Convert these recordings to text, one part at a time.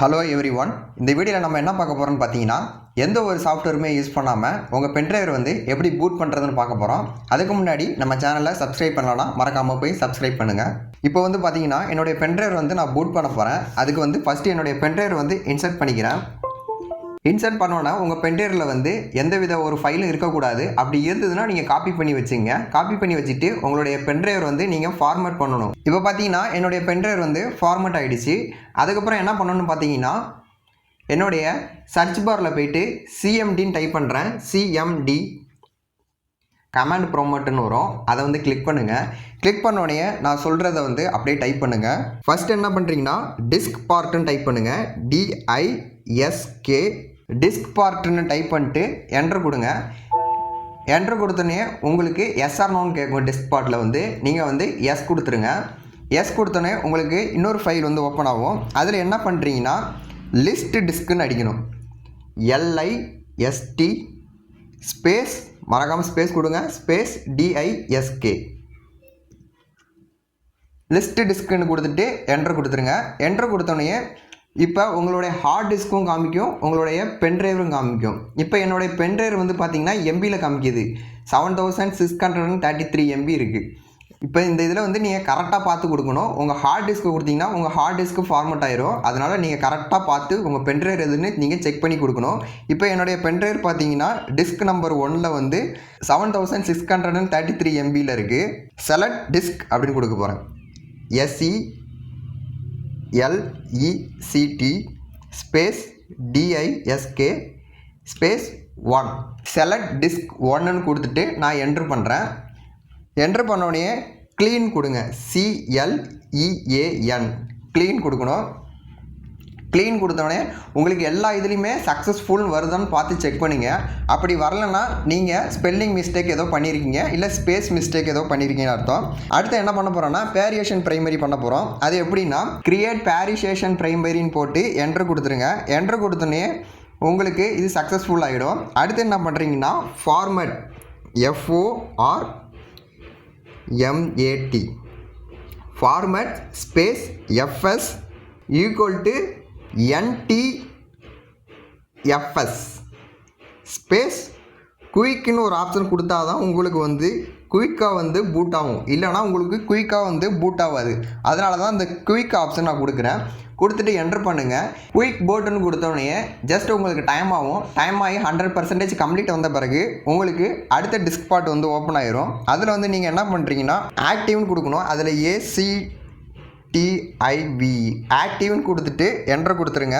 Hello every one. இந்த வீடியோவில் நம்ம என்ன பார்க்க போகிறோம்னு பார்த்தீங்கன்னா, எந்த ஒரு சாஃப்ட்வேருமே யூஸ் பண்ணாமல் உங்கள் பென்ட்ரைவர் வந்து எப்படி பூட் பண்ணுறதுன்னு பார்க்க போகிறோம். அதுக்கு முன்னாடி நம்ம சேனலை சப்ஸ்கிரைப் பண்ணலன்னா மறக்காமல் போய் சப்ஸ்கிரைப் பண்ணுங்கள். இப்போ வந்து பார்த்தீங்கன்னா என்னுடைய பென்ட்ரைவர் வந்து நான் பூட் பண்ண போகிறேன். அதுக்கு வந்து ஃபஸ்ட்டு என்னுடைய பென்ட்ரைவர் வந்து இன்சர்ட் பண்ணிக்கிறேன். இன்சர்ட் பண்ணோன்னா உங்கள் பென்ட்ரைவரில் வந்து எந்தவித ஒரு ஃபைலும் இருக்கக்கூடாது. அப்படி இருந்ததுன்னா நீங்கள் காப்பி பண்ணி வச்சுங்க. காப்பி பண்ணி வச்சுட்டு உங்களுடைய பென்ட்ரைவர் வந்து நீங்கள் ஃபார்மேட் பண்ணணும். இப்போ பார்த்தீங்கன்னா என்னுடைய பென்ட்ரைவர் வந்து ஃபார்மேட் ஆகிடுச்சு. அதுக்கப்புறம் என்ன பண்ணணும்னு பார்த்தீங்கன்னா, என்னுடைய சர்ச் பாரில் போயிட்டு சிஎம்டின்னு டைப் பண்ணுறேன். சிஎம்டி கமாண்ட் ப்ரோமோட்டுன்னு வரும். அதை வந்து கிளிக் பண்ணுங்கள். கிளிக் பண்ணோடனே நான் சொல்கிறத வந்து அப்படியே டைப் பண்ணுங்கள். ஃபஸ்ட்டு என்ன பண்ணுறீங்கன்னா diskpartன்னு டைப் பண்ணுங்கள். டிஐஎஸ்கே diskpartன்னு டைப் பண்ணிட்டு என்டர் கொடுங்க. என்டர் கொடுத்தோன்னே உங்களுக்கு எஸ்ஆர் நோன்னு கேட்கும். diskpartல வந்து நீங்கள் வந்து எஸ் கொடுத்துருங்க. எஸ் கொடுத்தோன்னே உங்களுக்கு இன்னொரு ஃபைல் வந்து ஓப்பன் ஆகும். அதில் என்ன பண்ணுறீங்கன்னா லிஸ்ட் டிஸ்க்குன்னு அடிக்கணும். LIST ஸ்பேஸ் மறக்காமல் ஸ்பேஸ் கொடுங்க. ஸ்பேஸ் டிஐஎஸ்கே லிஸ்ட் டிஸ்க்குன்னு கொடுத்துட்டு என்டர் கொடுத்துருங்க. என்டர் கொடுத்தோடனே இப்போ உங்களுடைய ஹார்ட் டிஸ்க்கும் காமிக்கும், உங்களுடைய பென்ட்ரைவரும் காமிக்கும். இப்போ என்னுடைய பென்ட்ரைவர் வந்து பார்த்தீங்கன்னா எம்பியில் காமிக்குது. 7633 MB இருக்குது. இப்போ இந்த இதில் வந்து நீங்கள் கரெக்டாக பார்த்து கொடுக்கணும். உங்கள் ஹார்ட் டிஸ்க்கு கொடுத்தீங்கன்னா உங்கள் ஹார்ட் டிஸ்க்கு ஃபார்மேட் ஆயிரும். அதனால் நீங்கள் கரெக்டாக பார்த்து உங்கள் பென்ட்ரைவர் எதுன்னு நீங்கள் செக் பண்ணி கொடுக்கணும். இப்போ என்னுடைய பென்ட்ரைவர் பார்த்தீங்கன்னா டிஸ்க் நம்பர் 1 வந்து 7633 MBயில் இருக்குது. செலக்ட் டிஸ்க் அப்படின்னு கொடுக்க போகிறேன். SELECT space DISK space 1 select disk 1ன்னு கொடுத்துட்டு நான் என்ட்ரு பண்ணுறேன். என்ட்ரு பண்ணோடனே க்ளீன் கொடுங்க. CLEAN க்ளீன் கொடுக்கணும். க்ளீன் கொடுத்தோடனே உங்களுக்கு எல்லா இதுலேயுமே சக்ஸஸ்ஃபுல் வருதான்னு பார்த்து செக் பண்ணுங்க. அப்படி வரலைன்னா நீங்கள் ஸ்பெல்லிங் மிஸ்டேக் ஏதோ பண்ணியிருக்கீங்க, இல்லை ஸ்பேஸ் மிஸ்டேக் ஏதோ பண்ணியிருக்கீங்கன்னு அர்த்தம். அடுத்து என்ன பண்ண போகிறோன்னா பேரியேஷன் ப்ரைமரி பண்ண போகிறோம். அது எப்படின்னா கிரியேட் பேரிசேஷன் ப்ரைமரின்னு போட்டு என்ட்ரு கொடுத்துருங்க. என்ட்ரு கொடுத்தோன்னே உங்களுக்கு இது சக்ஸஸ்ஃபுல் ஆகிடும். அடுத்து என்ன பண்ணுறீங்கன்னா format FORMAT format space FS equal to ntfs space குயிக்னு ஒரு ஆப்ஷன் கொடுத்தா தான் உங்களுக்கு வந்து குயிக்காக வந்து பூட் ஆகும். இல்லைனா உங்களுக்கு குயிக்காக வந்து பூட் ஆகாது. அதனால தான் இந்த குயிக் ஆப்ஷன் நான் கொடுக்குறேன். கொடுத்துட்டு என்டர் பண்ணுங்கள். குயிக் போட்டுன்னு கொடுத்தோடனே ஜஸ்ட் உங்களுக்கு டைம் ஆகும். டைம் ஆகி 100% கம்ப்ளீட் வந்த பிறகு உங்களுக்கு அடுத்த diskpart வந்து ஓப்பன் ஆயிரும். அதில் வந்து நீங்கள் என்ன பண்ணுறீங்கன்னா ஆக்டிவ்னு கொடுக்கணும். அதில் ACTIV ஆக்டிவ்னு கொடுத்துட்டு என்டர் கொடுத்துருங்க.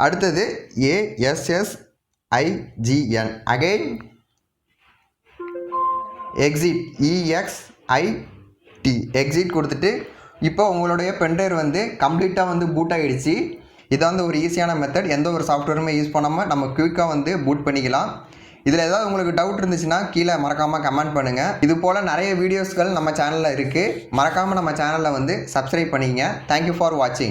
அடுத்தது ASSIGN again exit EXIT exit கொடுத்துட்டு இப்போ உங்களுடைய பென்ட்ரைவர் வந்து கம்ப்ளீட்டாக வந்து பூட் ஆகிடுச்சு. இதை வந்து ஒரு ஈஸியான மெத்தட். எந்த ஒரு சாஃப்ட்வேருமே யூஸ் பண்ணாமல் நம்ம குயிக்காக வந்து பூட் பண்ணிக்கலாம். இதில் ஏதாவது உங்களுக்கு டவுட் இருந்துச்சுன்னா கீழே மறக்காமல் கமெண்ட் பண்ணுங்கள். இது போல் நிறைய வீடியோஸ்கள் நம்ம சேனலில் இருக்குது. மறக்காமல் நம்ம சேனலில் வந்து சப்ஸ்கிரைப் பண்ணிக்கங்க. தேங்க்யூ ஃபார் வாட்சிங்.